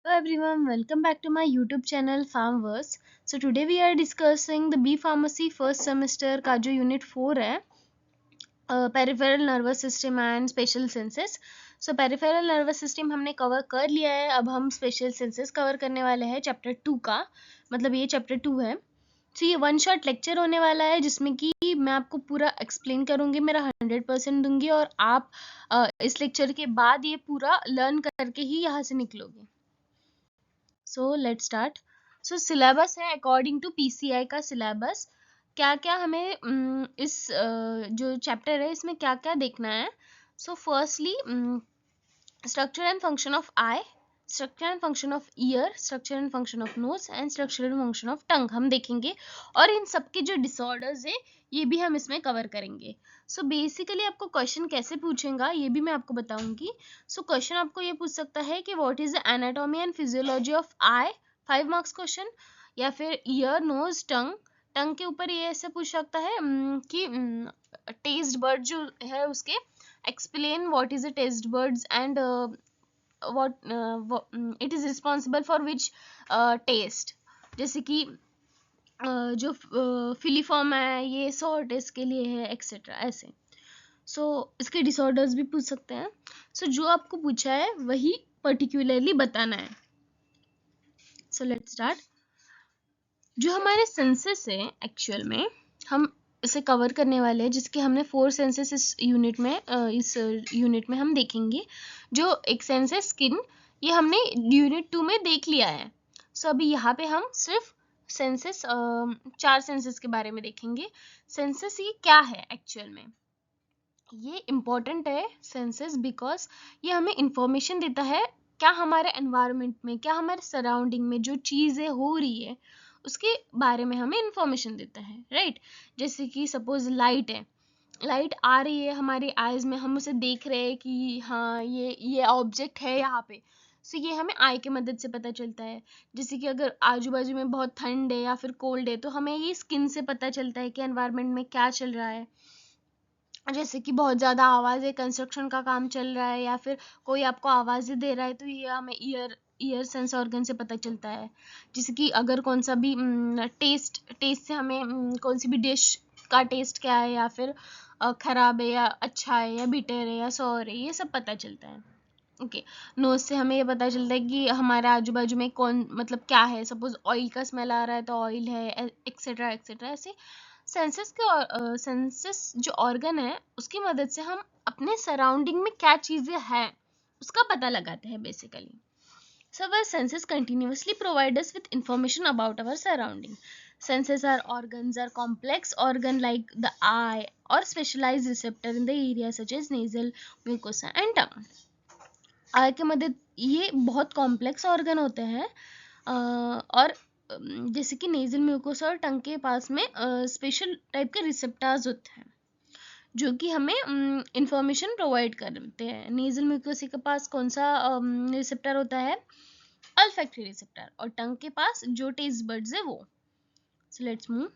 Hello everyone, welcome back to my YouTube channel Farmverse. So today we are discussing the B Pharmacy first semester का जो unit 4 है, peripheral nervous system and special senses. So peripheral nervous system हमने cover कर लिया है. अब हम special senses cover करने वाले हैं चैप्टर 2 का, मतलब ये चैप्टर 2 है. तो ये वन शॉट लेक्चर होने वाला है जिसमें कि मैं आपको पूरा एक्सप्लेन करूंगी, मेरा 100% दूंगी और आप इस लेक्चर के बाद ये पूरा लर्न करके ही यहाँ से निकलोगे. So let's start. So syllabus है अकॉर्डिंग टू पीसीआई का सिलेबस. क्या क्या हमें इस जो चैप्टर है इसमें क्या क्या देखना है. So firstly structure and function of I, structure and function of year, structure and function of nose and structure and function of tongue हम देखेंगे. और इन सबके जो डिसऑर्डर्स है ये भी हम इसमें कवर करेंगे. सो बेसिकली आपको क्वेश्चन कैसे पूछेगा ये भी मैं आपको बताऊंगी. सो क्वेश्चन आपको ये पूछ सकता है कि what is the anatomy and physiology of I, 5 marks question. या फिर ईयर, नोज, टंग. टंग के ऊपर ये ऐसे पूछ सकता है कि टेस्ट बर्ड जो है उसके explain what is a taste buds and what it is responsible for which taste. जैसे कि जो फिलीफॉर्म है ये सॉर टेस्ट के लिए है एक्सेट्रा ऐसे. सो इसके डिसऑर्डर्स भी पूछ सकते हैं. सो जो आपको पूछा है वही पर्टिकुलरली बताना है. So let's start. जो हमारे सेंसेस है एक्चुअल में हम इसे कवर करने वाले हैं, जिसके हमने 4 सेंसेस इस यूनिट में हम देखेंगे. जो एक सेंस है स्किन, ये हमने यूनिट 2 में देख लिया है. सो अभी यहाँ पे हम सिर्फ सेंसेस 4 सेंसेस के बारे में देखेंगे. सेंसेस ये क्या है एक्चुअल में, ये इम्पोर्टेंट है सेंसेस बिकॉज ये हमें इंफॉर्मेशन देता है क्या हमारे एनवायरनमेंट में, क्या हमारे सराउंडिंग में जो चीज़ें हो रही है उसके बारे में हमें इंफॉर्मेशन देता है, राइट. जैसे कि सपोज लाइट है, लाइट आ रही है हमारी आईज में, हम उसे देख रहे हैं कि हाँ ये ऑब्जेक्ट है यहाँ पे. सो ये हमें आई की मदद से पता चलता है. जैसे कि अगर आजू बाजू में बहुत ठंड है या फिर कोल्ड है तो हमें ये स्किन से पता चलता है कि एनवायरनमेंट में क्या चल रहा है. जैसे कि बहुत ज़्यादा आवाज़ है, कंस्ट्रक्शन का काम चल रहा है या फिर कोई आपको आवाज़ें दे रहा है तो ये हमें ईयर सेंस ऑर्गन से पता चलता है. जैसे कि अगर कौन सा भी टेस्ट से हमें कौन सी भी डिश का टेस्ट क्या है या फिर ख़राब है या अच्छा है या बिटर है या सॉर है, ये सब पता चलता है. ओके. नोज से हमें ये पता चलता है कि हमारे आजू बाजू में कौन मतलब क्या है. सपोज ऑयल का स्मेल आ रहा है तो ऑयल है एक्सेट्रा एक्सेट्रा ऐसे. सेंसेस जो ऑर्गन है उसकी मदद से हम अपने सराउंडिंग में क्या चीजें हैं उसका पता लगाते हैं basically. So our senses continuously provide us with information about our surrounding. Senses are organs, are complex organ like the eye or specialized receptor in the area such as nasal mucosa and tongue. आई की मदद, ये बहुत complex organ होते हैं और जैसे कि nasal mucosa और टंग के पास में स्पेशल टाइप के रिसेप्टर्स होते हैं जो कि हमें इंफॉर्मेशन प्रोवाइड करते हैं. नेजल म्यूकोसा के पास कौन सा रिसेप्टर होता है, अल्फैक्टरी रिसेप्टर, और टंग के पास जो टेस्ट बड्स है वो. So let's move.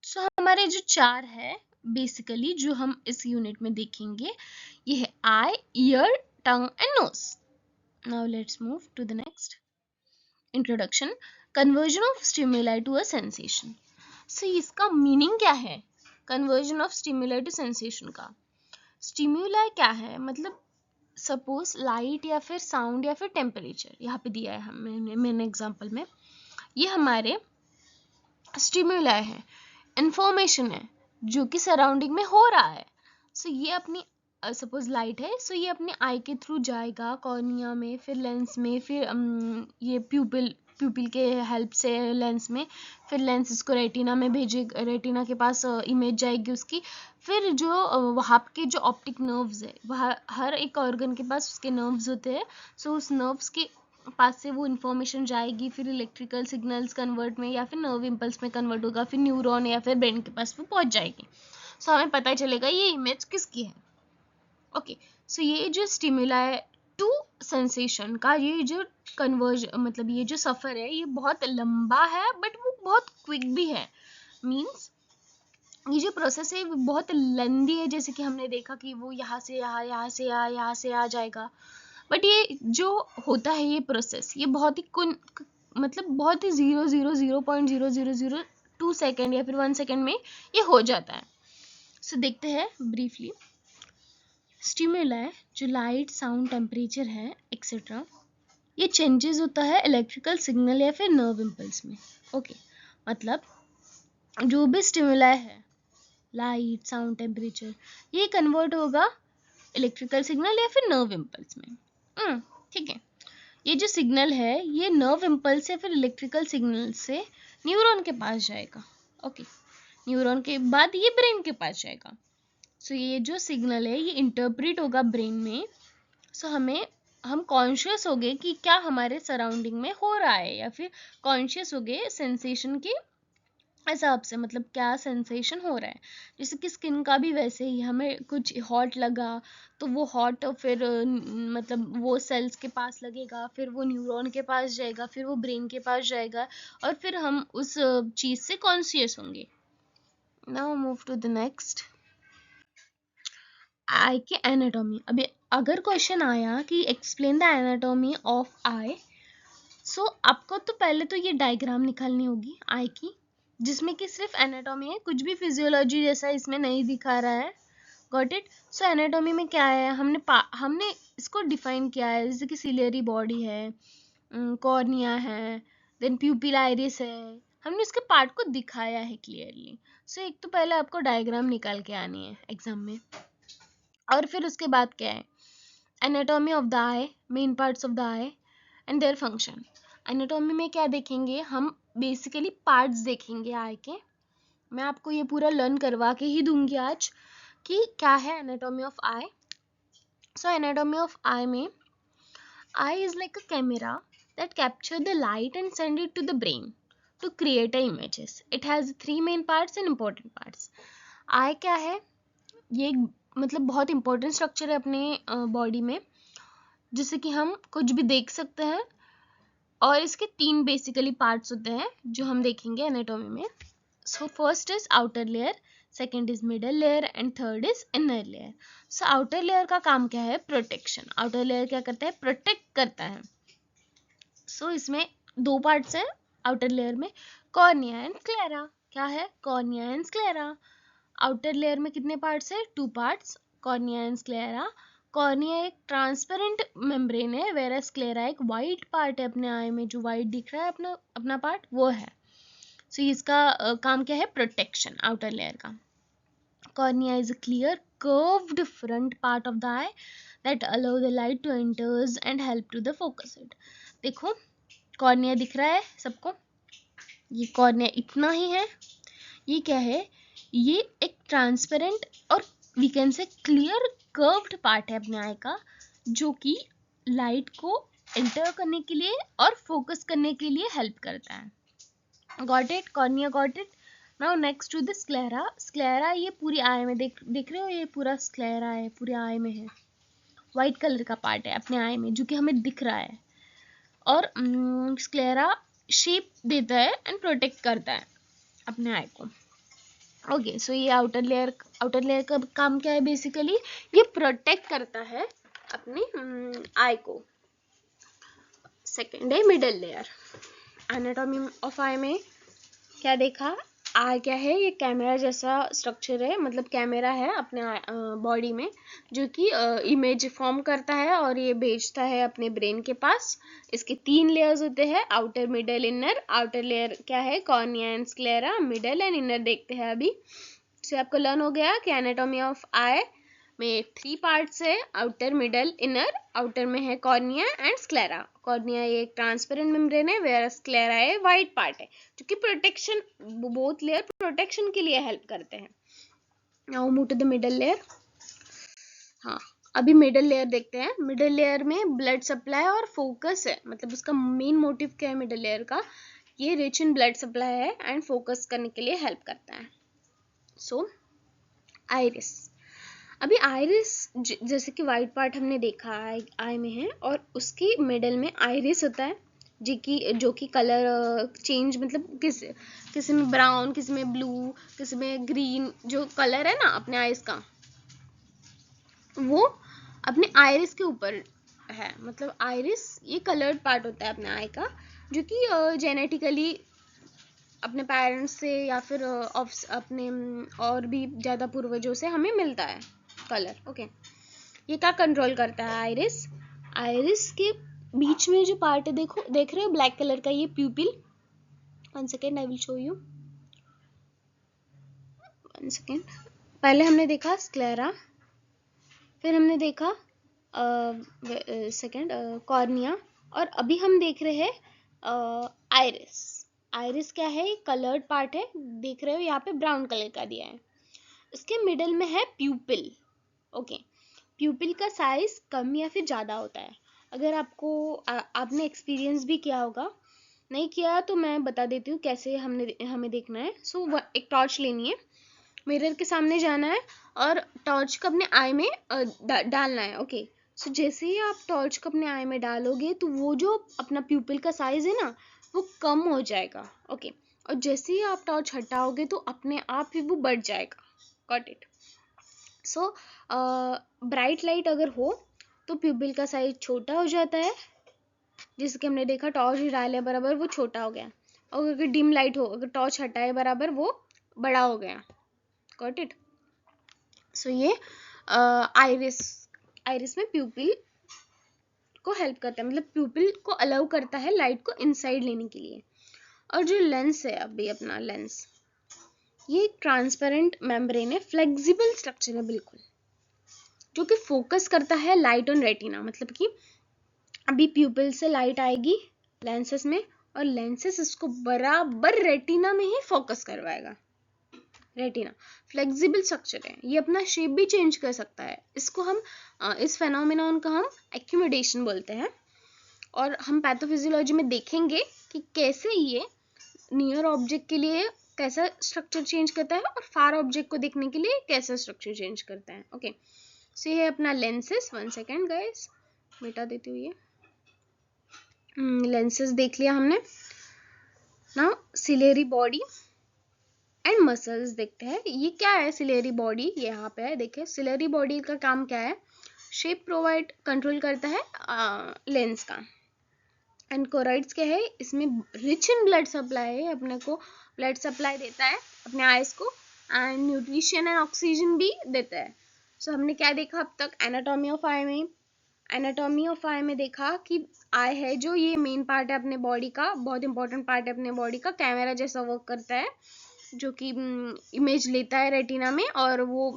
सो हमारे जो 4 है बेसिकली जो हम इस यूनिट में देखेंगे ये है आई, year, tongue and nose. Now let's move to the next. Introduction. Conversion of stimuli to a sensation. So इसका मीनिंग क्या है conversion of stimuli to sensation का. Stimuli क्या है, मतलब सपोज लाइट या फिर साउंड या फिर टेम्परेचर यहाँ पे दिया है मैंने एग्जाम्पल में, ये हमारे स्टिम्युलाई है, इंफॉर्मेशन है जो कि सराउंडिंग में हो रहा है. सो ये अपनी सपोज लाइट है, सो ये अपने आई के थ्रू जाएगा कॉर्निया में, फिर लेंस में, फिर ये प्यूपिल के हेल्प से लेंस में, फिर लेंस इसको रेटिना में भेजेगा, रेटिना के पास इमेज जाएगी उसकी. फिर जो वहाँ के जो ऑप्टिक नर्व्स है, वहाँ हर एक ऑर्गन के पास उसके नर्व्स होते हैं. सो उस नर्व्स के पास से वो इन्फॉर्मेशन जाएगी, फिर इलेक्ट्रिकल सिग्नल्स कन्वर्ट में या फिर नर्व इम्पल्स में कन्वर्ट होगा, फिर न्यूरॉन या फिर ब्रेन के पास वो पहुँच जाएगी. सो हमें पता चलेगा ये इमेज किसकी है. ओके. सो ये जो स्टिमुलाई टू सेंसेशन का ये जो मतलब ये जो सफ़र है ये बहुत लंबा है बट वो बहुत क्विक भी है. मीन्स ये जो प्रोसेस है वो बहुत लेंदी है. जैसे कि हमने देखा कि वो यहाँ से यहाँ, यहाँ से यहाँ, यहाँ से आ जाएगा. बट ये जो होता है ये प्रोसेस, ये बहुत ही मतलब बहुत ही 0.002 सेकेंड या फिर 1 सेकेंड में ये हो जाता है। सो देखते हैं ब्रीफली। स्टिमुलाई जो लाइट, साउंड, टेम्परेचर है एक्सेट्रा, ये चेंजेस होता है इलेक्ट्रिकल सिग्नल या फिर नर्व इम्पल्स में। ओके मतलब जो भी स्टिमुलाई है, लाइट, साउंड, टेम्परेचर, ये कन्वर्ट होगा इलेक्ट्रिकल सिग्नल या फिर नर्व इम्पल्स में। ठीक है, ये जो सिग्नल है ये नर्व इम्पल्स या फिर इलेक्ट्रिकल सिग्नल से न्यूरॉन के पास जाएगा। ओके, न्यूरॉन के बाद ये ब्रेन के पास जाएगा। सो ये जो सिग्नल है ये इंटरप्रेट होगा ब्रेन में। सो हम कॉन्शियस हो गए कि क्या हमारे सराउंडिंग में हो रहा है, या फिर कॉन्शियस हो गए सेंसेशन के हिसाब से, मतलब क्या सेंसेशन हो रहा है। जैसे कि स्किन का भी वैसे ही, हमें कुछ हॉट लगा तो वो हॉट फिर मतलब वो सेल्स के पास लगेगा, फिर वो न्यूरॉन के पास जाएगा, फिर वो ब्रेन के पास जाएगा, और फिर हम उस चीज़ से कॉन्शियस होंगे। Now move to the next, eye के एनाटॉमी। अभी अगर क्वेश्चन आया कि explain the anatomy of eye, so आपको तो पहले तो ये डायग्राम निकालनी होगी आई की, जिसमें कि सिर्फ एनाटॉमी है, कुछ भी फिजियोलॉजी जैसा इसमें नहीं दिखा रहा है। Got it. सो एनाटॉमी में क्या है, हमने इसको डिफाइन किया है, जैसे कि सिलियरी बॉडी है, कॉर्निया है, देन प्यूपिल आइरिस है, हमने इसके पार्ट को दिखाया है क्लियरली। सो एक तो पहले आपको डायग्राम निकाल के आनी है एग्जाम में, और फिर उसके बाद क्या है, anatomy of the I, main parts of the I and their function. Anatomy में क्या देखेंगे हम, बेसिकली पार्ट्स देखेंगे आई के। मैं आपको ये पूरा लर्न करवा के ही दूंगी आज कि क्या है anatomy of eye. So anatomy of eye में, eye is like a camera that capture the light and send it to the brain to create a images. It has 3 main parts and important parts. आई क्या है, ये मतलब बहुत important structure है अपने body में, जिससे कि हम कुछ भी देख सकते हैं, और इसके 3 बेसिकली पार्ट्स होते हैं जो हम देखेंगे एनाटॉमी में। So first is outer layer, second is middle layer and third is inner layer. So outer layer का काम क्या है, प्रोटेक्शन। आउटर लेयर क्या करता है, प्रोटेक्ट करता है। सो इसमें 2 पार्ट्स हैं आउटर लेयर में, कॉर्निया एंड स्क्लेरा। क्या है, cornea and sclera. Outer layer में कितने पार्ट्स है, 2 parts, cornea and sclera. Cornea एक ट्रांसपेरेंट मेम्ब्रेन है, वेरा स्क्लेरा एक वाइट पार्ट है अपने आई में, जो वाइट दिख रहा है अपना पार्ट वो है। सो इसका काम क्या है, प्रोटेक्शन आउटर लेयर का। Cornea is a clear curved front part of the eye that allow the light to enters and help to the focus it. देखो कॉर्निया दिख रहा है सबको, ये कॉर्निया इतना ही है। ये क्या है, ये एक ट्रांसपेरेंट और we can say clear curved part है अपने आई का, जो कि लाइट को एंटर करने के लिए और फोकस करने के लिए हेल्प करता है। Got it, cornea got it. Now next to the sclera. Sclera ये पूरी आई में देख रहे हो, ये पूरा स्क्लेरा है, पूरे आई में है, वाइट कलर का पार्ट है अपने आई में जो कि हमें दिख रहा है। और स्क्लेरा शेप देता है एंड प्रोटेक्ट करता है अपने आई को। ओके सो ये आउटर लेयर का काम क्या है, बेसिकली ये प्रोटेक्ट करता है अपने आई को। सेकेंड है middle layer. Anatomy of eye में क्या देखा, आई क्या है, ये कैमरा जैसा स्ट्रक्चर है, मतलब कैमरा है अपने बॉडी में, जो कि इमेज फॉर्म करता है और ये भेजता है अपने ब्रेन के पास। इसके 3 लेयर्स होते हैं, outer, middle, inner. Outer layer क्या है, cornea and sclera. Middle and inner देखते हैं अभी। तो आपको लर्न हो गया कि एनाटॉमी ऑफ आई में 3 पार्ट्स है, आउटर, मिडल, इनर। आउटर में है कॉर्निया एंड स्क्लेरा। कॉर्निया ये एक ट्रांसपेरेंट मेम्ब्रेन है, वेयर स्क्लेरा है वाइट पार्ट है, जो कि प्रोटेक्शन, बोथ लेयर प्रोटेक्शन के लिए हेल्प करते हैं। Now move to the middle layer. हाँ अभी मिडल लेयर देखते हैं। मिडल लेयर में ब्लड सप्लाई और फोकस है, मतलब उसका मेन मोटिव क्या है मिडल लेयर का, ये रिच इन ब्लड सप्लाई है एंड फोकस करने के लिए हेल्प करता है। सो आइरिस। अभी आइरिस जैसे कि वाइट पार्ट हमने देखा आई में है, और उसकी मिडल में आइरिस होता है, जो कि कलर चेंज, मतलब किसी में ब्राउन, किसी में ब्लू, किसी में ग्रीन, जो कलर है ना अपने आइस का, वो अपने आइरिस के ऊपर है, मतलब आइरिस ये कलर्ड पार्ट होता है अपने आई का, जो कि जेनेटिकली अपने पेरेंट्स से या फिर अपने और भी ज़्यादा पूर्वजों से हमें मिलता है कलर। ओके, ये क्या कंट्रोल करता है? आइरिस। आइरिस के बीच में जो पार्ट है, देखो, देख रहे हो ब्लैक कलर का, ये प्यूपिल। 1 second, I will show you. 1 second. पहले हमने देखा स्क्लेरा, फिर हमने देखा कॉर्निया, और अभी हम देख रहे हैं आइरिस। आइरिस क्या है? एक कलर्ड पार्ट है, देख रहे हो यहाँ पे ब्राउन कलर का दिया है। इसके मिडल में है प्यूपिल। ओके, प्यूपिल का साइज कम या फिर ज़्यादा होता है। अगर आपने एक्सपीरियंस भी किया होगा, नहीं किया तो मैं बता देती हूँ कैसे हमें देखना है। सो एक टॉर्च लेनी है, मिरर के सामने जाना है और टॉर्च को अपने आई में डालना है। ओके, सो जैसे ही आप टॉर्च को अपने आई में डालोगे तो वो जो अपना प्यूपिल का साइज है ना, वो कम हो जाएगा। ओके, और जैसे ही आप टॉर्च हटाओगे तो अपने आप ही वो बढ़ जाएगा। Got it? So bright light अगर हो तो प्यूपिल का साइज छोटा हो जाता है, जैसे कि हमने देखा टॉर्च डाले बराबर वो छोटा हो गया, और अगर डिम लाइट हो, अगर टॉर्च हटाए बराबर वो बड़ा हो गया। Got it? सो ये आइरिस में प्यूपिल को हेल्प करता है, मतलब प्यूपिल को अलाउ करता है लाइट को इनसाइड लेने के लिए। और जो लेंस है, अभी अपना लेंस, ये ट्रांसपेरेंट मेम्ब्रेन है, फ्लेक्सिबल स्ट्रक्चर है बिल्कुल, जो कि फोकस करता है लाइट ऑन रेटिना। मतलब कि अभी प्यूपिल से लाइट आएगी लेंसेस में, और लेंसेस इसको बराबर रेटिना में ही फोकस करवाएगा। रेटिना फ्लेक्सिबल स्ट्रक्चर है, ये अपना शेप भी चेंज कर सकता है। इसको हम इस फेनोमेनॉन का हम एक्यूमुलेशन बोलते हैं, और हम पैथोफिजियोलॉजी में देखेंगे कि कैसे ये नियर ऑब्जेक्ट के लिए कैसा स्ट्रक्चर चेंज करता है और फार ऑब्जेक्ट को देखने के लिए कैसा स्ट्रक्चर चेंज करता है। ओके, सो ये अपना लेंसेस। 1 सेकेंड गाइस, मिटा देती हूँ ये। लेंसेस देख लिया हमने। Now ciliary body and muscles देखते हैं। ये क्या है सिलेरी बॉडी? ये यहाँ पे है, देखिए सिलेरी बॉडी का काम क्या है? शेप प्रोवाइड कंट्रोल करता है लेंस का। एंड कोराइड्स क्या है? इसमें रिच इन ब्लड सप्लाई है, अपने को ब्लड सप्लाई देता है अपने आइज को, एंड न्यूट्रिशन एंड ऑक्सीजन भी देता है। सो हमने क्या देखा अब तक? एनाटॉमी ऑफ आई में, एनाटॉमी ऑफ आई में देखा कि आई है जो ये मेन पार्ट है अपने बॉडी का, बहुत इंपॉर्टेंट पार्ट है अपने बॉडी का, कैमरा जैसा वर्क करता है, जो कि इमेज लेता है रेटिना में और वो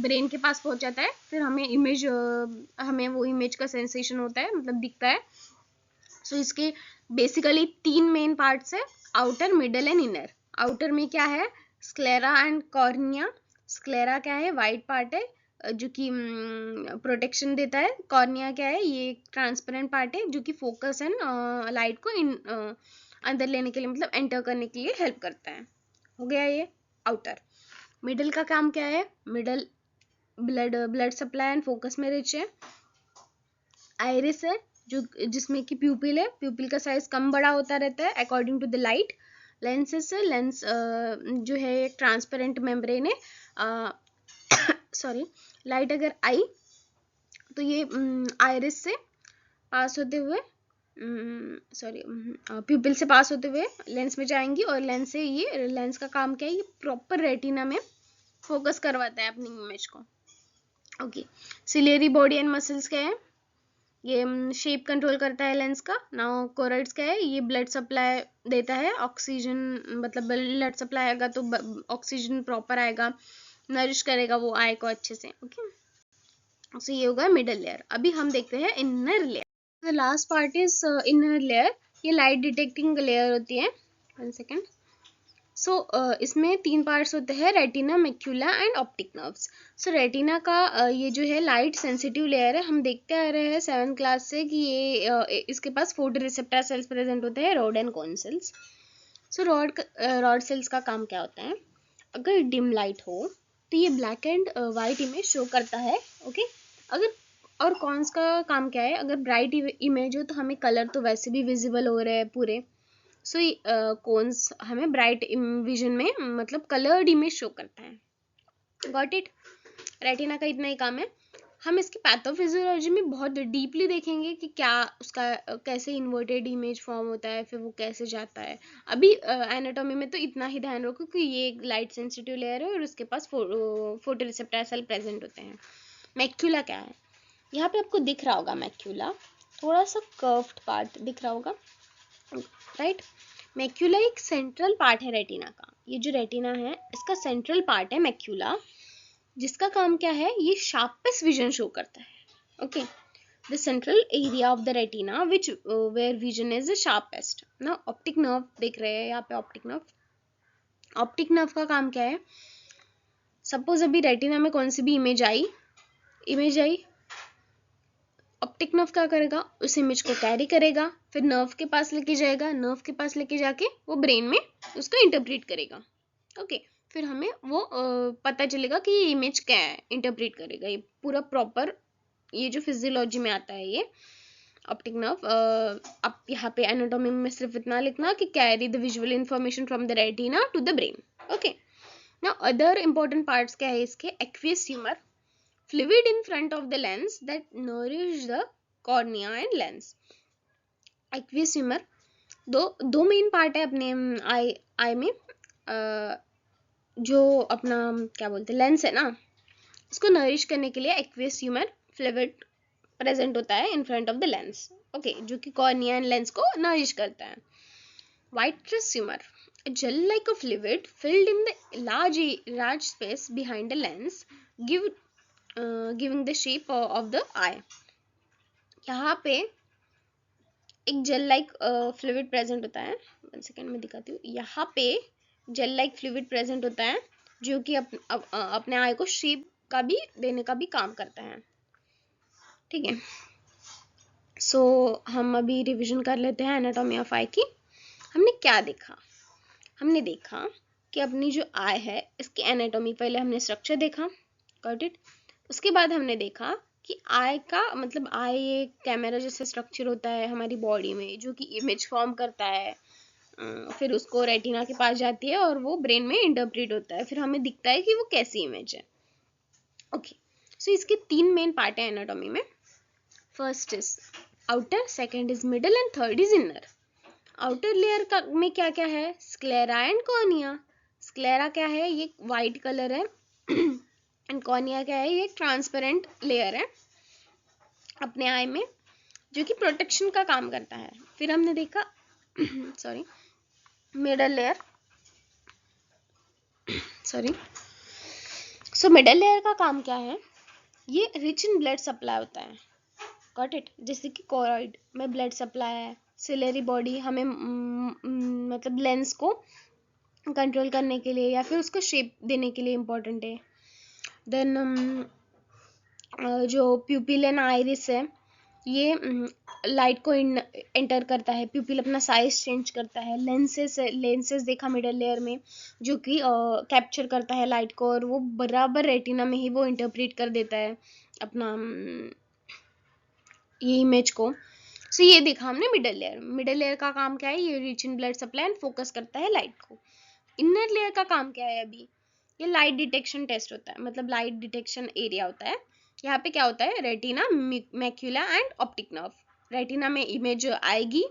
ब्रेन के पास पहुंच जाता है, फिर हमें वो इमेज का सेंसेशन होता है, मतलब दिखता है। सो इसके बेसिकली 3 मेन पार्ट्स है, outer, middle and inner. Outer में क्या है? Sclera and cornea. स्क्लेरा क्या है? वाइट पार्ट है जो कि प्रोटेक्शन देता है। कॉर्निया क्या है? ये ट्रांसपेरेंट पार्ट है जो कि फोकस एंड लाइट को अंदर लेने के लिए, मतलब एंटर करने के लिए हेल्प करता है। हो गया ये आउटर। मिडल का काम क्या है? Middle blood supply and focus में रिच है। आइरिस है जो जिसमें कि प्यूपिल है, प्यूपिल का साइज कम बड़ा होता रहता है according to the light. Lenses है, लेंस जो है एक ट्रांसपेरेंट मेम्ब्रेन है। सॉरी, लाइट अगर आई तो ये आइरिस से पास होते हुए प्यूपिल से पास होते हुए लेंस में जाएंगी, और लेंस से ये लेंस का काम क्या है? ये प्रॉपर रेटिना में फोकस करवाता है अपनी इमेज को। Okay, ciliary body and muscles क्या है? ये शेप कंट्रोल करता है लेंस का। नाउ कोराइड्स क्या है? ये ब्लड सप्लाई देता है, ऑक्सीजन, मतलब ब्लड सप्लाई आएगा तो ऑक्सीजन प्रॉपर आएगा, नरिश करेगा वो आई को अच्छे से। ओके, सो ये होगा मिडल लेयर। अभी हम देखते हैं inner layer. The last part is inner layer. ये लाइट डिटेक्टिंग लेयर होती है। 1 सेकेंड। सो इसमें 3 पार्ट्स होते हैं, retina, macula and optic nerves. So retina का ये जो है लाइट सेंसिटिव लेयर है। हम देखते आ रहे हैं 7th क्लास से कि ये इसके पास फोटो रिसेप्टर सेल्स प्रेजेंट होते हैं, rod and cone cells. So rod sales का काम क्या होता है? अगर डिम लाइट हो तो ये black and white image show करता है। ओके, अगर और कॉन्स का काम क्या है? अगर ब्राइट इमेज हो तो हमें कलर तो वैसे भी विजिबल हो रहे हैं पूरे। सो कोन्स हमें ब्राइट विजन में, मतलब कलर्ड इमेज शो करता है। Got it? रेटिना का इतना ही काम है। हम इसकी पैथोफिजियोलॉजी में बहुत डीपली देखेंगे कि क्या उसका कैसे इन्वर्टेड इमेज फॉर्म होता है, फिर वो कैसे जाता है। अभी एनाटॉमी में तो इतना ही ध्यान रखो कि ये एक लाइट सेंसिटिव लेयर है और उसके पास फोटो रिसेप्टर सेल प्रेजेंट होते हैं। मैक्यूला क्या है, यहाँ पे आपको दिख रहा होगा मैक्यूला, थोड़ा सा कर्व्ड पार्ट दिख रहा होगा, राइट। मैक्यूला एक सेंट्रल पार्ट है रेटिना का। ये जो रेटिना है इसका सेंट्रल पार्ट है मैक्यूला, जिसका काम क्या है, ये शार्पेस्ट विजन शो करता है। Okay, the central area of the retina which where vision is the sharpest. ना ऑप्टिक नर्व देख रहे हैं यहाँ पे, ऑप्टिक नर्व। ऑप्टिक नर्व का काम क्या है, सपोज अभी रेटिना में कौन सी भी इमेज आई, ऑप्टिक नर्व क्या करेगा, उस इमेज को कैरी करेगा, फिर नर्व के पास लेके जाएगा, नर्व के पास लेके जाके वो ब्रेन में उसको इंटरप्रेट करेगा। ओके, फिर हमें वो पता चलेगा कि ये इमेज क्या है, इंटरप्रेट करेगा। ये पूरा प्रॉपर, ये जो फिजियोलॉजी में आता है ये ऑप्टिक नर्व। अब यहाँ पे एनाटॉमी में सिर्फ इतना लिखना कि carry the visual information from the retina to the brain. Okay, now other important parts क्या है इसके, aqueous humour, fluid in front of the lens that nourish the cornea and lens. Aqueous humor दो main part है अपने आई में। जो अपना क्या बोलते हैं लेंस है ना, इसको नरिश करने के लिए एक्वियस ह्यूमर फ्लूइड प्रेजेंट होता है in front of the lens. Okay, जो कि कॉर्निया एंड लेंस को नरिश करता है। Vitreous humour, a gel like a fluid filled in the large space behind the lens giving the shape of the eye. यहाँ पे एक gel like fluid present होता है, 1 सेकेंड में दिखाती हूँ। यहाँ पे जेल लाइक फ्लूइड प्रेजेंट होता है जो कि अपने आई को शेप का भी देने का भी काम करता है। ठीक है, सो हम अभी रिवीजन कर लेते हैं एनाटॉमी ऑफ आई की। हमने क्या देखा, हमने देखा कि अपनी जो आई है इसकी एनाटॉमी, पहले हमने स्ट्रक्चर देखा, गॉट इट। उसके बाद हमने देखा कि आई का मतलब आई एक कैमरा जैसा स्ट्रक्चर होता है हमारी बॉडी में जो कि इमेज फॉर्म करता है, फिर उसको रेटिना के पास जाती है और वो ब्रेन में इंटरप्रेट होता है, फिर हमें दिखता है कि वो कैसी इमेज है। ओके, सो इसके 3 मेन पार्ट है एनाटॉमी में। First is outer, second is middle and third is inner. Outer layer का में क्या क्या है, स्क्लेरा एंड कॉर्निया। स्क्लेरा क्या है, ये वाइट कलर है एंड कॉर्निया क्या है, ये एक ट्रांसपेरेंट लेयर है अपने आई में जो कि प्रोटेक्शन का काम करता है। फिर हमने देखा sorry middle layer, so middle layer का काम क्या है, ये रिच इन ब्लड सप्लाई होता है, गॉट इट। जैसे कि कोरॉइड में ब्लड सप्लाई है, सिलेरी बॉडी हमें मतलब लेंस को कंट्रोल करने के लिए या फिर उसको शेप देने के लिए इम्पोर्टेंट है। देन जो प्यूपिल एंड आइरिस है, ये लाइट को एंटर करता है, प्यूपिल अपना साइज चेंज करता है। लेंसेस देखा मिडल लेयर में जो कि कैप्चर करता है लाइट को और वो बराबर रेटिना में ही वो इंटरप्रेट कर देता है अपना ये इमेज को। सो ये देखा हमने मिडल लेयर। मिडल लेयर का काम क्या है, ये rich in blood supply and focus करता है लाइट को। इनर लेयर का काम क्या है, अभी ये लाइट डिटेक्शन टेस्ट होता है, मतलब लाइट डिटेक्शन एरिया होता है। यहाँ पे क्या होता है, retina, macula and optic nerve. Retina में इमेज आएगी,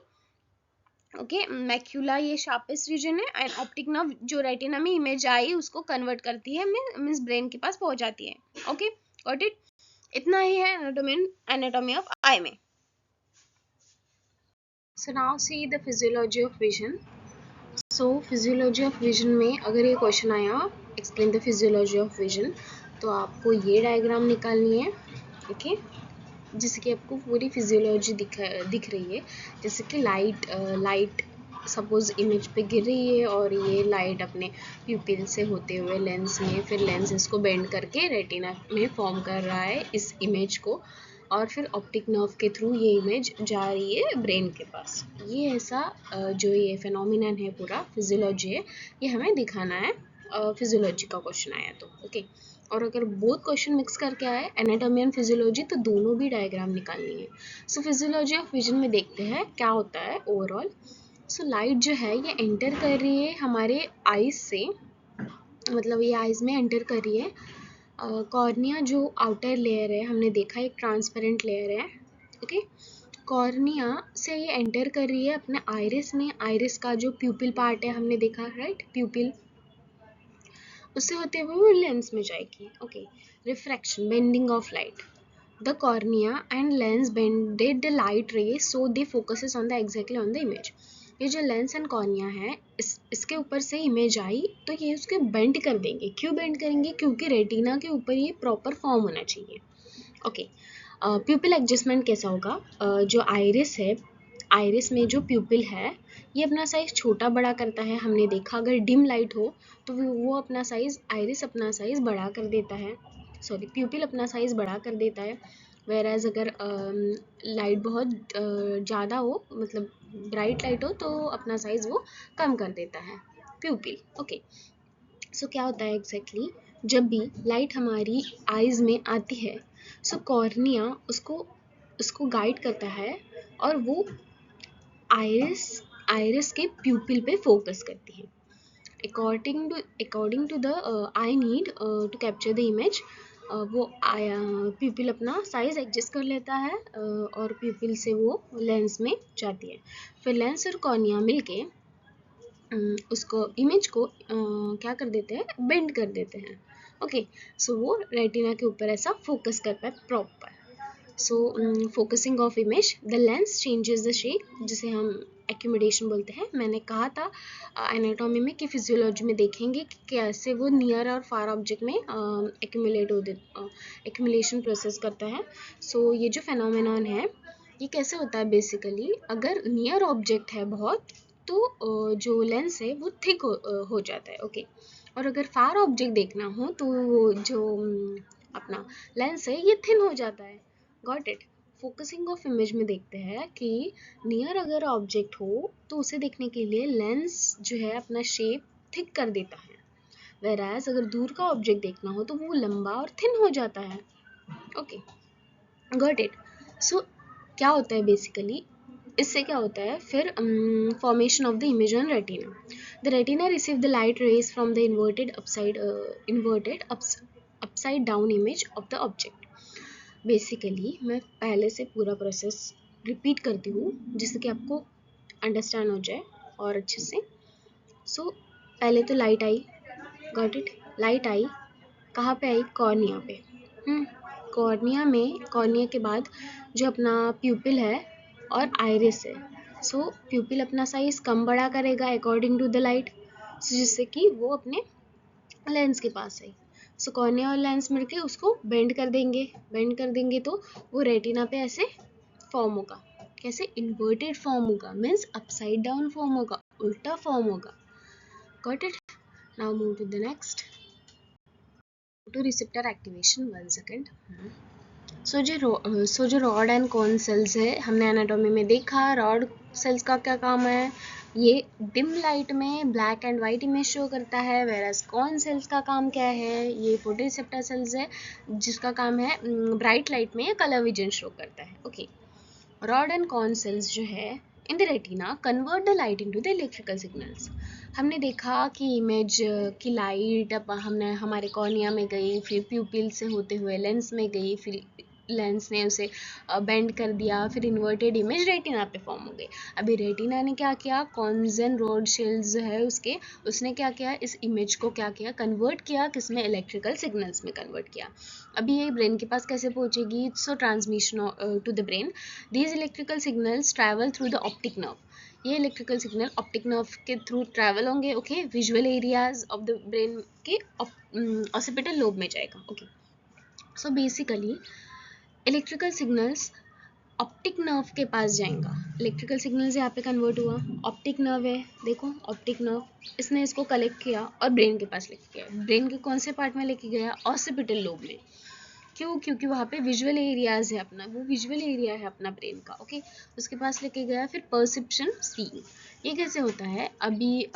ओके, मैक्यूला ये शार्पेस्ट रीजन है एंड ऑप्टिक नर्व जो रेटिना में इमेज आई उसको कन्वर्ट करती है, मींस ब्रेन के पास पहुंच जाती है। Okay, got it. इतना ही है एनाटॉमी ऑफ आई में। So now see the physiology of vision. So physiology of vision में अगर ये क्वेश्चन आया explain the physiology of vision, तो आपको ये डायग्राम निकालनी है, ओके, जिससे कि आपको पूरी फिजियोलॉजी दिख रही है। जैसे कि लाइट सपोज इमेज पे गिर रही है और ये लाइट अपने प्यूपिल से होते हुए लेंस में, फिर लेंस इसको बेंड करके रेटिना में फॉर्म कर रहा है इस इमेज को, और फिर ऑप्टिक नर्व के थ्रू ये इमेज जा रही है ब्रेन के पास। ये ऐसा जो ये फिनोमिनन है पूरा फिजियोलॉजी है, ये हमें दिखाना है फिजियोलॉजी का क्वेश्चन आया तो, ओके। और अगर बोथ क्वेश्चन मिक्स करके आए एनाटॉमी एंड फिजियोलॉजी, तो दोनों भी डायग्राम निकालनी है। सो फिजियोलॉजी ऑफ विजन में देखते हैं क्या होता है ओवरऑल। सो लाइट जो है ये एंटर कर रही है हमारे आईज से, मतलब ये आईज में एंटर कर रही है कॉर्निया जो आउटर लेयर है, हमने देखा एक ट्रांसपेरेंट लेयर है, ओके। कॉर्निया से ये एंटर कर रही है अपने आइरिस में। आइरिस का जो प्यूपिल पार्ट है हमने देखा, राइट, प्यूपिल, उससे होते हुए वो लेंस में जाएगी, okay. Refraction, bending of light, the cornea and lens bended the light रे सो दे focuses on the exactly on the image. ये जो लेंस एंड कॉर्निया है, इसके ऊपर से इमेज आई तो ये उसके बेंड कर देंगे। क्यों बेंड करेंगे? क्योंकि रेटिना के ऊपर ये प्रॉपर फॉर्म होना चाहिए, ओके। प्यूपिल एडजस्टमेंट कैसा होगा? जो आइरिस है, आइरिस में जो प्यूपिल है ये अपना साइज छोटा बड़ा करता है। हमने देखा अगर डिम लाइट हो तो वो अपना साइज, आइरिस अपना साइज बड़ा कर देता है, सॉरी प्यूपिल अपना साइज बड़ा कर देता है। वेराज अगर लाइट बहुत ज़्यादा हो, मतलब ब्राइट लाइट हो, तो अपना साइज वो कम कर देता है, प्यूपिल, ओके। सो क्या होता है एग्जैक्टली, जब भी लाइट हमारी आइज में आती है, सो कॉर्निया उसको उसको गाइड करता है और वो आइरिस आइरिस के प्यूपिल पे फोकस करती है। According to the eye need to capture the image, वो प्यूपिल अपना साइज एडजस्ट कर लेता है और प्यूपिल से वो लेंस में जाती है। फिर लेंस और कॉर्निया मिलके उसको इमेज को क्या कर देते हैं, बेंड कर देते हैं, ओके। सो वो रेटिना के ऊपर ऐसा फोकस कर पाए proper. So focusing of image, the lens changes the shape, जिसे हम एक्यूमुलेशन बोलते हैं। मैंने कहा था एनाटॉमी में कि फिजियोलॉजी में देखेंगे कि कैसे वो नियर और फार ऑब्जेक्ट में एक्यूमुलेशन प्रोसेस करता है। सो ये जो फेनोमेनॉन है ये कैसे होता है बेसिकली, अगर नियर ऑब्जेक्ट है बहुत तो जो लेंस है वो थिक हो जाता है, ओके। और अगर फार ऑब्जेक्ट देखना हो तो जो अपना लेंस है ये थिन हो जाता है, got it. Focusing of image में देखते हैं कि नियर अगर ऑब्जेक्ट हो तो उसे देखने के लिए लेंस जो है अपना शेप थिक कर देता है, वेराज अगर दूर का ऑब्जेक्ट देखना हो तो वो लंबा और थिन हो जाता है, ओके, गॉट इट। सो क्या होता है बेसिकली, इससे क्या होता है फिर formation of the image on retina. The retina receive the light rays from the inverted upside down image of the object. Basically मैं पहले से पूरा प्रोसेस रिपीट करती हूँ जिससे कि आपको अंडरस्टैंड हो जाए और अच्छे से। सो पहले तो लाइट आई, गॉट इट, लाइट आई, कहाँ पे आई? कॉर्निया पे। कॉर्निया में, कॉर्निया के बाद जो अपना प्यूपिल है और आइरिस है, सो प्यूपिल अपना साइज कम बड़ा करेगा अकॉर्डिंग टू द लाइट, जिससे कि वो अपने लेंस के पास आई। सो कॉर्निया और लेंस मिलके उसको बेंड कर देंगे, बेंड कर देंगे तो वो रेटिना पे ऐसे फॉर्म होगा। कैसे? इन्वर्टेड फॉर्म होगा, मीन्स अपसाइड डाउन फॉर्म होगा, उल्टा फॉर्म होगा, got it. Now move to the next, to receptor activation, 1 second. So जो रॉड एंड कॉन सेल्स है हमने एनाटॉमी में देखा, रॉड सेल्स का क्या काम है, ये डिम लाइट में black and white image show करता है, वेरस कॉन सेल्स का काम क्या है, ये फोटोरिसेप्टर सेल्स है जिसका काम है ब्राइट लाइट में कलर विजन शो करता है, okay. Rod and cone cells जो है in the retina convert the light into the electrical signals. हमने देखा कि इमेज की लाइट अब हमने हमारे कॉर्निया में गई, फिर प्यूपिल से होते हुए लेंस में गई, फिर लेंस ने उसे बेंड कर दिया, फिर इन्वर्टेड इमेज रेटिना पे फॉर्म हो गई। अभी रेटिना ने क्या किया, कॉन्जन रोड शेल्स है उसके, उसने क्या किया, इस इमेज को क्या किया, कन्वर्ट किया, किसमें? इलेक्ट्रिकल सिग्नल्स में कन्वर्ट किया। अभी ये ब्रेन के पास कैसे पहुंचेगी? So transmission to the brain, these electrical signals travel through the optic nerve. ये इलेक्ट्रिकल सिग्नल ऑप्टिक नर्व के थ्रू ट्रैवल होंगे, okay, visual areas of the brain के ऑसिपिटल लोब में जाएगा, okay. So basically electrical signals optic nerve के पास जाएगा, electrical signals यहाँ पे कन्वर्ट हुआ, ऑप्टिक नर्व है, देखो ऑप्टिक नर्व, इसने इसको कलेक्ट किया और ब्रेन के पास लेके गया। ब्रेन के कौन से पार्ट में लेके गया? ऑसिपिटल लोब में। क्यों? क्योंकि वहाँ पे विजुअल एरियाज है अपना, वो विजुअल एरिया है अपना ब्रेन का, ओके, उसके पास लेके गया। फिर परसेप्शन, सीइंग, ये कैसे होता है? अभी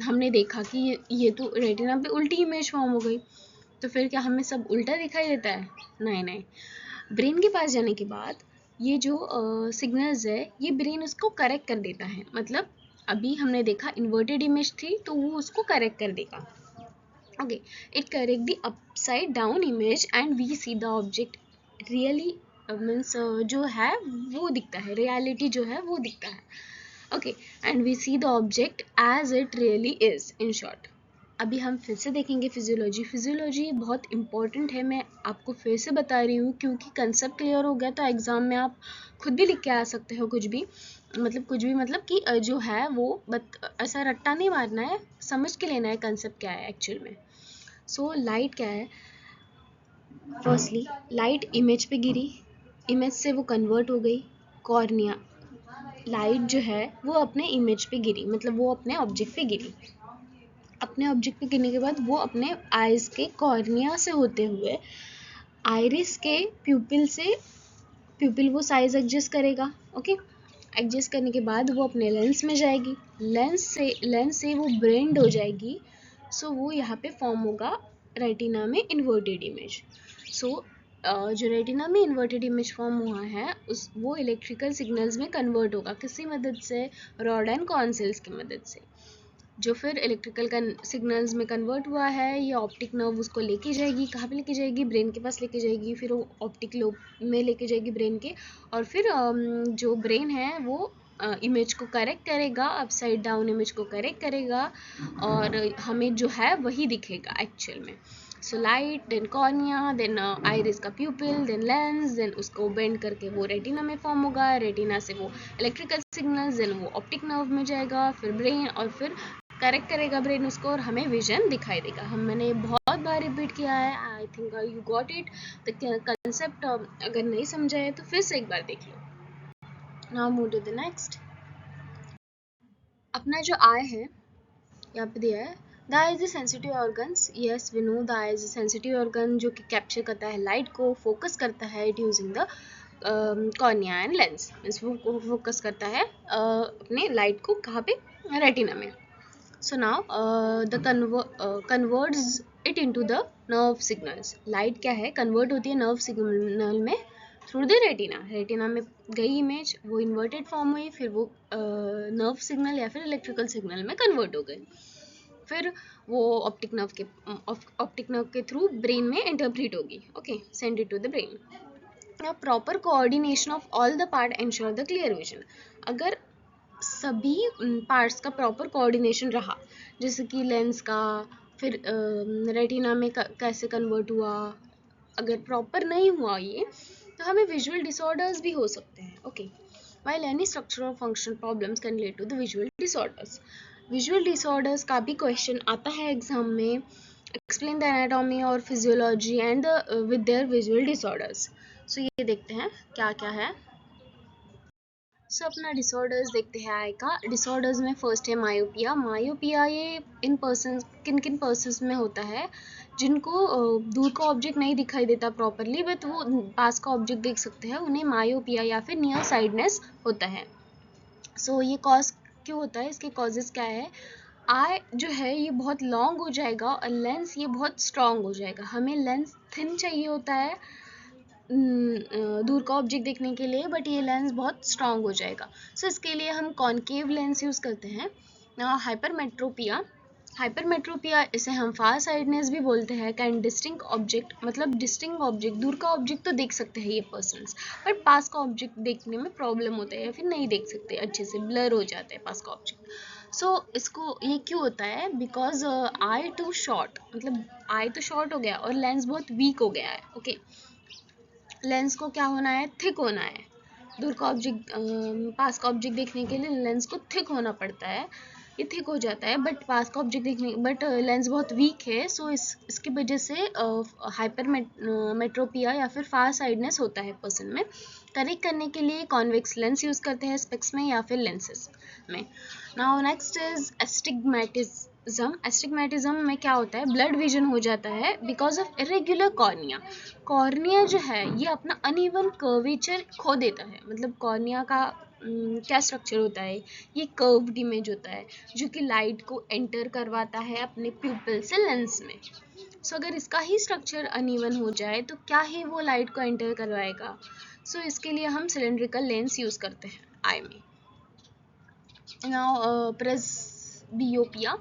हमने देखा कि ये तो रेटिना पे उल्टी इमेज फॉर्म हो गई, तो फिर क्या हमें सब उल्टा दिखाई देता है? नहीं नहीं, ब्रेन के पास जाने के बाद ये जो सिग्नल्स है ये ब्रेन उसको करेक्ट कर देता है। मतलब अभी हमने देखा इन्वर्टेड इमेज थी तो वो उसको करेक्ट कर देगा, Okay, it correct the upside down image and we see the object really means जो है वो दिखता है, reality जो है वो दिखता है. Okay, and we see the object as it really is in short. अभी हम फिर से देखेंगे फिजियोलॉजी. फिजियोलॉजी बहुत इंपॉर्टेंट है, मैं आपको फिर से बता रही हूँ क्योंकि कंसेप्ट क्लियर हो गया तो एग्जाम में आप खुद भी लिख के आ सकते हो कुछ भी मतलब कि जो है वो ऐसा रट्टा नहीं मारना है, समझ के लेना है कंसेप्ट क्या है एक्चुअल में. सो लाइट क्या है? फर्स्टली लाइट इमेज पे गिरी, इमेज से वो कन्वर्ट हो गई कॉर्निया. लाइट जो है वो अपने इमेज पे गिरी, मतलब वो अपने ऑब्जेक्ट पे गिरी. अपने ऑब्जेक्ट पे गिरने के बाद वो अपने आइज के कॉर्निया से होते हुए आइरिस के प्यूपिल से, प्यूपिल वो साइज एडजस्ट करेगा. ओके, एडजस्ट करने के बाद वो अपने लेंस में जाएगी, लेंस से वो ब्रेंड हो जाएगी. सो वो यहाँ पे फॉर्म होगा रेटिना में इन्वर्टेड इमेज. सो जो रेटिना में इन्वर्टेड इमेज फॉर्म हुआ है वो इलेक्ट्रिकल सिग्नल्स में कन्वर्ट होगा. किसकी मदद से? रॉड एंड कॉर्न सेल्स की मदद से. जो फिर इलेक्ट्रिकल सिग्नल्स में कन्वर्ट हुआ है ये ऑप्टिक नर्व उसको लेके जाएगी. कहाँ पे लेके जाएगी? ब्रेन के पास लेके जाएगी. फिर वो ऑप्टिक लोब में लेके जाएगी ब्रेन के, और फिर जो ब्रेन है वो इमेज को करेक्ट करेगा, अपसाइड डाउन इमेज को करेक्ट करेगा और हमें जो है वही दिखेगा एक्चुअल में. So light, then cornea, then iris का प्यूपिल, देन लेंस, देन उसको बेंड करके वो रेटिना में फॉर्म होगा. रेटिना से वो इलेक्ट्रिकल सिग्नल्स, देन वो ऑप्टिक नर्व में जाएगा, फिर ब्रेन, और फिर करेक्ट करेगा ब्रेन उसको और हमें विजन दिखाई देगा. मैंने बहुत बार रिपीट किया है, I think you got it. The concept अगर नहीं समझा है तो फिर से एक बार देख लो. Now move to the next. अपना जो आई है यहाँ पे दिया है, the eye is a sensitive organs. Yes we know the eye is a sensitive organ जो कि कैप्चर करता है लाइट को, फोकस करता है it using the cornea and lens. Means वो फोकस करता है अपने लाइट को कहाँ पे? रेटिना में. So now the converts it into the nerve signals. Light क्या है? कन्वर्ट होती है नर्व सिग्नल में थ्रू द रेटिना. रेटिना में गई इमेज, वो इन्वर्टेड फॉर्म हुई, फिर वो नर्व सिग्नल या फिर इलेक्ट्रिकल सिग्नल में कन्वर्ट हो गई. फिर वो ऑप्टिक नर्व के थ्रू ब्रेन में इंटरप्रेट होगी. Okay, send it to the brain. Proper coordination of all the part ensure the clear vision. अगर सभी पार्ट्स का प्रॉपर कोऑर्डिनेशन रहा, जैसे कि लेंस का, फिर रेटिना में कैसे कन्वर्ट हुआ, अगर प्रॉपर नहीं हुआ ये तो हमें विजुअल डिसऑर्डर्स भी हो सकते हैं. Okay, while any structural function problems can lead to the visual disorders. Visual disorders का भी क्वेश्चन आता है एग्जाम में. एक्सप्लेन द एनाटॉमी और physiology and with their visual disorders. So ये देखते हैं क्या क्या है. सो अपना डिसऑर्डर्स देखते हैं आई का. डिसऑर्डर्स में फर्स्ट है मायोपिया. मायोपिया ये इन पर्सन, किन किन पर्सन्स में होता है जिनको दूर का ऑब्जेक्ट नहीं दिखाई देता प्रॉपरली बट वो पास का ऑब्जेक्ट देख सकते हैं, उन्हें मायोपिया या फिर नियर साइडनेस होता है. सो ये कॉज क्यों होता है? इसके कॉजेज क्या है? आई जो है ये बहुत लॉन्ग हो जाएगा और लेंस ये बहुत स्ट्रॉन्ग हो जाएगा. हमें लेंस थिन चाहिए होता है दूर का ऑब्जेक्ट देखने के लिए, बट ये लेंस बहुत स्ट्रॉन्ग हो जाएगा. सो इसके लिए हम कॉन्केव लेंस यूज़ करते हैं. हाइपरमेट्रोपिया. हाइपरमेट्रोपिया इसे हम फार साइडनेस भी बोलते हैं. कैन डिस्टिंक्ट ऑब्जेक्ट, मतलब डिस्टिंक्ट ऑब्जेक्ट, दूर का ऑब्जेक्ट तो देख सकते हैं ये पर्सन्स, बट पास का ऑब्जेक्ट देखने में प्रॉब्लम होता है या फिर नहीं देख सकते अच्छे से, ब्लर हो जाता है पास का ऑब्जेक्ट. सो इसको ये क्यों होता है? बिकॉज आई टू शॉर्ट, मतलब आई तो शॉर्ट हो गया और लेंस बहुत वीक हो गया है. ओके, लेंस को क्या होना है? थिक होना है. दूर का ऑब्जेक्ट पास का ऑब्जेक्ट देखने के लिए लेंस को थिक होना पड़ता है. ये थिक हो जाता है बट पास का ऑब्जेक्ट देखने, बट लेंस बहुत वीक है. सो इसकी वजह से हाइपर मेट्रोपिया या फिर फार साइडनेस होता है पर्सन में. करेक्ट करने के लिए कॉन्वेक्स लेंस यूज़ करते हैं स्पेक्स में या फिर लेंसेज में. Now next is astigmatism. Astigmatism में क्या होता है? ब्लड विजन हो जाता है because of irregular cornea. Cornea जो है ये अपना अनइवन कर्वेचर खो देता है. मतलब कॉर्निया का क्या स्ट्रक्चर होता है? ये कर्व्ड इमेज होता है जो कि लाइट को एंटर करवाता है अपने प्यूपिल से लेंस में. सो अगर इसका ही स्ट्रक्चर अनइवन हो जाए तो क्या ही वो लाइट को एंटर करवाएगा? सो इसके लिए हम सिलेंड्रिकल लेंस यूज़ करते हैं आई में. Now presbyopia.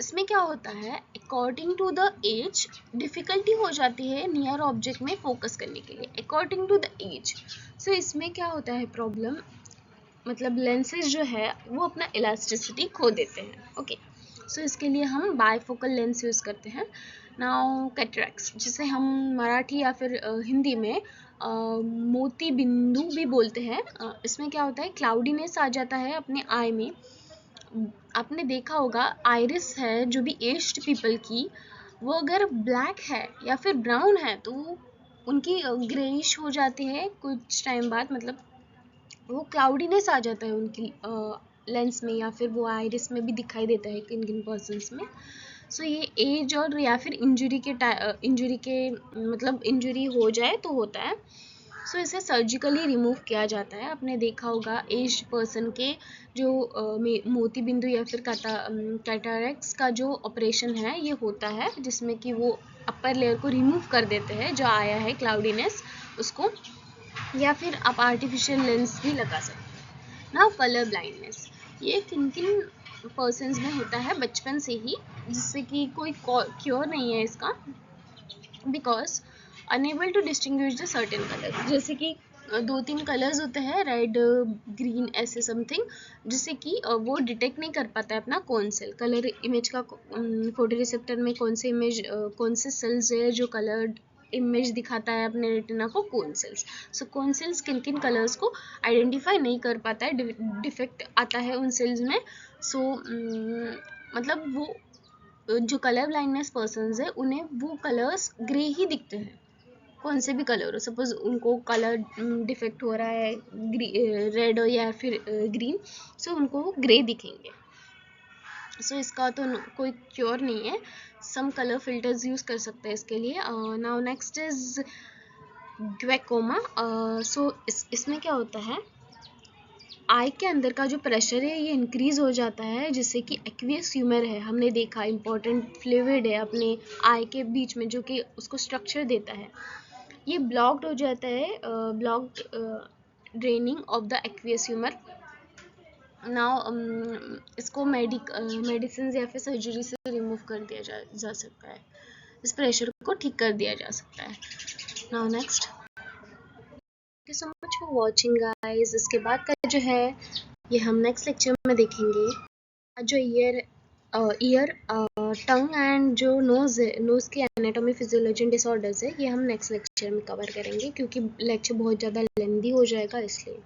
इसमें क्या होता है? According to the age difficulty हो जाती है नियर ऑब्जेक्ट में फोकस करने के लिए, अकॉर्डिंग टू द एज। सो इसमें क्या होता है प्रॉब्लम, मतलब लेंसेज जो है वो अपना इलास्टिसिटी खो देते हैं। ओके, सो इसके लिए हम बायफोकल लेंस यूज़ करते हैं। नाउ कैटरैक्ट्स, जिसे हम मराठी या फिर हिंदी में मोती बिंदु भी बोलते हैं। इसमें क्या होता है, क्लाउडीनेस आ जाता है अपने आई में। आपने देखा होगा आइरिस है जो भी एज्ड पीपल की, वो अगर ब्लैक है या फिर ब्राउन है तो उनकी ग्रेइश हो जाती है कुछ टाइम बाद, मतलब वो क्लाउडीनेस आ जाता है उनकी लेंस में, या फिर वो आइरिस में भी दिखाई देता है किन किन पर्सन्स में। सो ये एज और या फिर इंजरी के मतलब इंजरी हो जाए तो होता है। सो इसे सर्जिकली रिमूव किया जाता है। आपने देखा होगा एज्ड पर्सन के जो मोती बिंदु या फिर कैटरैक्ट्स का जो ऑपरेशन है ये होता है, जिसमें कि वो अपर लेयर को रिमूव कर देते हैं जो आया है क्लाउडीनेस उसको, या फिर आप आर्टिफिशियल लेंस भी लगा सकते हैं। ना कलर ब्लाइंडनेस, ये किन किन पर्सन्स में होता है बचपन से ही, जिससे कि कोई क्योर नहीं है इसका, because unable to distinguish the certain colour. जैसे कि 2-3 कलर्स होते हैं, रेड ग्रीन ऐसे समथिंग, जिससे कि वो डिटेक्ट नहीं कर पाता है अपना कौन सेल कलर इमेज का, फोटो रिसेप्टर में कौन से इमेज कौन से सेल्स है जो कलर्ड इमेज दिखाता है अपने रेटिना को, कौन सेल्स। सो कौन सेल्स किन किन कलर्स को आइडेंटिफाई नहीं कर पाता है, डिफेक्ट आता है उन सेल्स में। सो मतलब वो जो कलर ब्लाइंडनेस पर्सन्स है उन्हें वो कलर्स ग्रे ही दिखते हैं, कौन से भी कलर हो। सपोज उनको कलर डिफेक्ट हो रहा है रेड हो या फिर ग्रीन, सो उनको वो ग्रे दिखेंगे। सो इसका तो कोई क्योर नहीं है, सम कलर फिल्टर्स यूज़ कर सकते हैं इसके लिए। Now next is glaucoma. So इसमें क्या होता है, आई के अंदर का जो प्रेशर है ये इंक्रीज हो जाता है, जिससे कि एक्वियस ह्यूमर है, हमने देखा इंपॉर्टेंट फ्लूइड है अपने आई के बीच में जो कि उसको स्ट्रक्चर देता है, ये ब्लॉक्ड हो जाता है, blocked draining of the aqueous humour. Now इसको मेडिसिन या फिर सर्जरी से रिमूव कर दिया जा सकता है, इस प्रेशर को ठीक कर दिया जा सकता है। Now next, thank you so much for watching guys. इसके बाद का जो है ये हम नेक्स्ट लेक्चर में देखेंगे। जो ईयर टंग एंड जो नोज़ है, नोज़ की एनाटॉमी फिजियोलॉजी डिसऑर्डर्स है, ये हम नेक्स्ट लेक्चर में कवर करेंगे, क्योंकि लेक्चर बहुत ज़्यादा लेंदी हो जाएगा इसलिए।